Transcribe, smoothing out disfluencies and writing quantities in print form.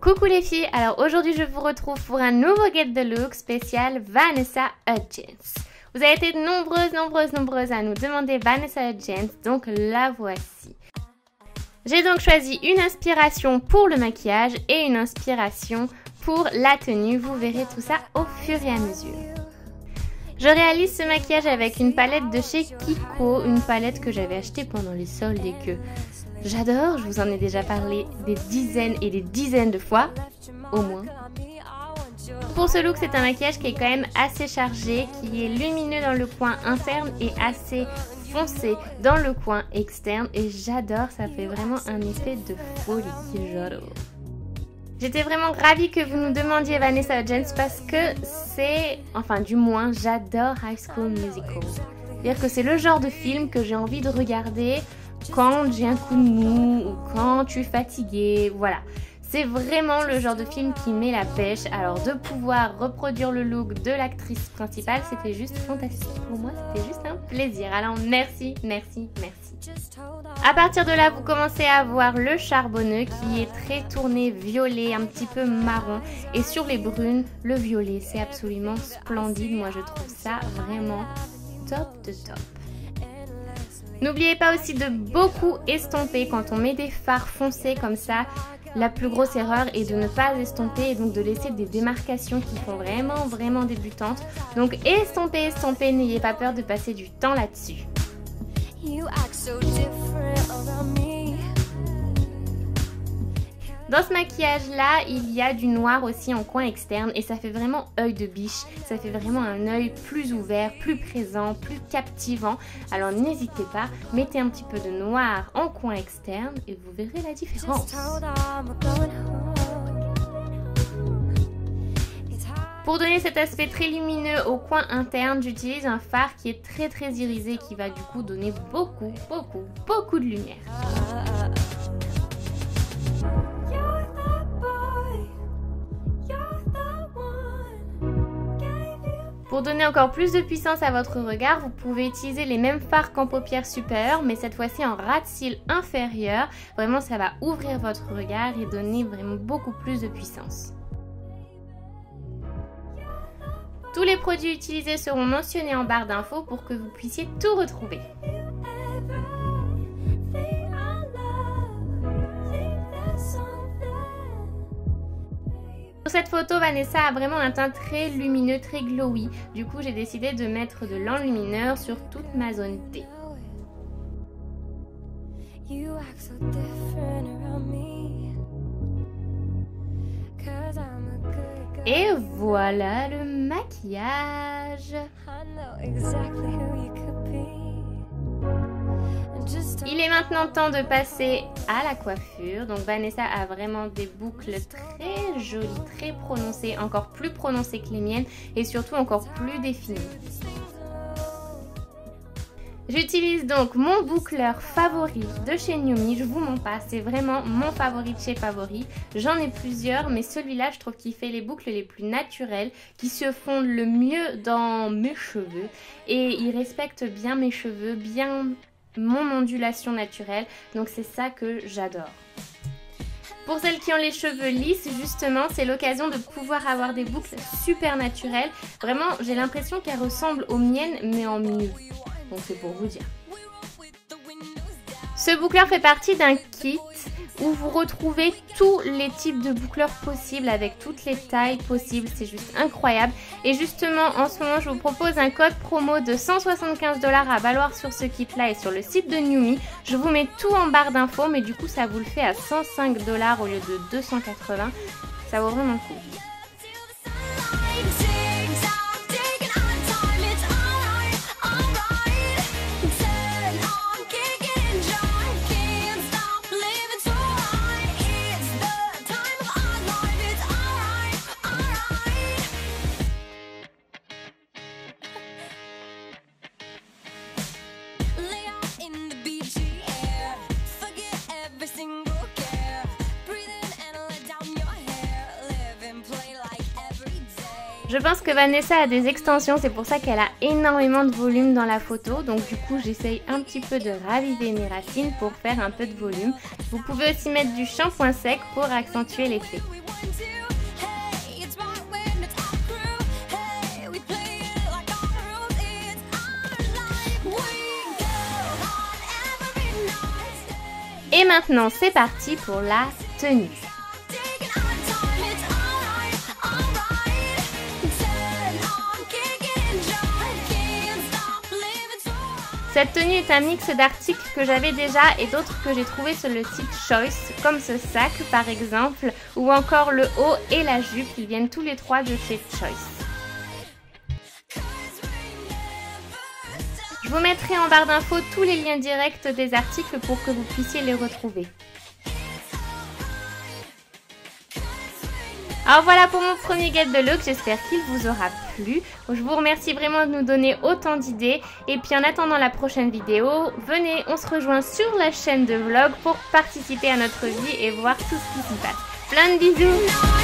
Coucou les filles, alors aujourd'hui je vous retrouve pour un nouveau Get the Look spécial Vanessa Hudgens. Vous avez été nombreuses à nous demander Vanessa Hudgens, donc la voici. J'ai donc choisi une inspiration pour le maquillage et une inspiration pour la tenue, vous verrez tout ça au fur et à mesure. Je réalise ce maquillage avec une palette de chez Kiko, une palette que j'avais achetée pendant les soldes et que j'adore, je vous en ai déjà parlé des dizaines et des dizaines de fois, au moins. Pour ce look, c'est un maquillage qui est quand même assez chargé, qui est lumineux dans le coin interne et assez foncé dans le coin externe. Et j'adore, ça fait vraiment un effet de folie, j'adore. J'étais vraiment ravie que vous nous demandiez Vanessa Hudgens parce que c'est, enfin du moins, j'adore High School Musical. C'est-à-dire que c'est le genre de film que j'ai envie de regarder quand j'ai un coup de mou ou quand je suis fatiguée, voilà. C'est vraiment le genre de film qui met la pêche. Alors de pouvoir reproduire le look de l'actrice principale, c'était juste fantastique. Pour moi, c'était juste un plaisir. Alors merci. À partir de là, vous commencez à voir le charbonneux qui est très tourné violet, un petit peu marron. Et sur les brunes, le violet, c'est absolument splendide. Moi, je trouve ça vraiment top de top. N'oubliez pas aussi de beaucoup estomper quand on met des fards foncés comme ça. La plus grosse erreur est de ne pas estomper et donc de laisser des démarcations qui font vraiment débutantes. Donc estompez, n'ayez pas peur de passer du temps là-dessus. Dans ce maquillage-là, il y a du noir aussi en coin externe et ça fait vraiment œil de biche. Ça fait vraiment un œil plus ouvert, plus présent, plus captivant. Alors n'hésitez pas, mettez un petit peu de noir en coin externe et vous verrez la différence. Pour donner cet aspect très lumineux au coin interne, j'utilise un fard qui est très irisé qui va du coup donner beaucoup de lumière. Pour donner encore plus de puissance à votre regard, vous pouvez utiliser les mêmes fards qu'en paupières supérieures, mais cette fois-ci en ras de cils inférieur. Vraiment, ça va ouvrir votre regard et donner vraiment beaucoup plus de puissance. Tous les produits utilisés seront mentionnés en barre d'infos pour que vous puissiez tout retrouver. Pour cette photo, Vanessa a vraiment un teint très lumineux, très glowy. Du coup, j'ai décidé de mettre de l'enlumineur sur toute ma zone T. Et voilà le maquillage. Il est maintenant temps de passer à la coiffure. Donc Vanessa a vraiment des boucles très jolies, très prononcées, encore plus prononcées que les miennes et surtout encore plus définies. J'utilise donc mon boucleur favori de chez NewMe, je vous mens pas, c'est vraiment mon favori de chez Favori. J'en ai plusieurs, mais celui-là, je trouve qu'il fait les boucles les plus naturelles, qui se fondent le mieux dans mes cheveux. Et il respecte bien mes cheveux, bien mon ondulation naturelle, donc c'est ça que j'adore. Pour celles qui ont les cheveux lisses, justement, c'est l'occasion de pouvoir avoir des boucles super naturelles. Vraiment, j'ai l'impression qu'elles ressemblent aux miennes, mais en mieux. Donc c'est pour vous dire. Ce boucleur fait partie d'un kit où vous retrouvez tous les types de boucleurs possibles avec toutes les tailles possibles. C'est juste incroyable. Et justement, en ce moment, je vous propose un code promo de 175 $ à valoir sur ce kit-là et sur le site de NewMe. Je vous mets tout en barre d'infos, mais du coup, ça vous le fait à 105 $ au lieu de 280. Ça vaut vraiment le coup. Je pense que Vanessa a des extensions, c'est pour ça qu'elle a énormément de volume dans la photo. Donc du coup, j'essaye un petit peu de raviver mes racines pour faire un peu de volume. Vous pouvez aussi mettre du shampoing sec pour accentuer l'effet. Et maintenant, c'est parti pour la tenue. Cette tenue est un mix d'articles que j'avais déjà et d'autres que j'ai trouvés sur le site Choice, comme ce sac par exemple, ou encore le haut et la jupe, ils viennent tous les trois de chez Choice. Je vous mettrai en barre d'infos tous les liens directs des articles pour que vous puissiez les retrouver. Alors voilà pour mon premier guide de look, j'espère qu'il vous aura plu. Je vous remercie vraiment de nous donner autant d'idées. Et puis en attendant la prochaine vidéo, venez, on se rejoint sur la chaîne de vlog pour participer à notre vie et voir tout ce qui s'y passe. Plein de bisous!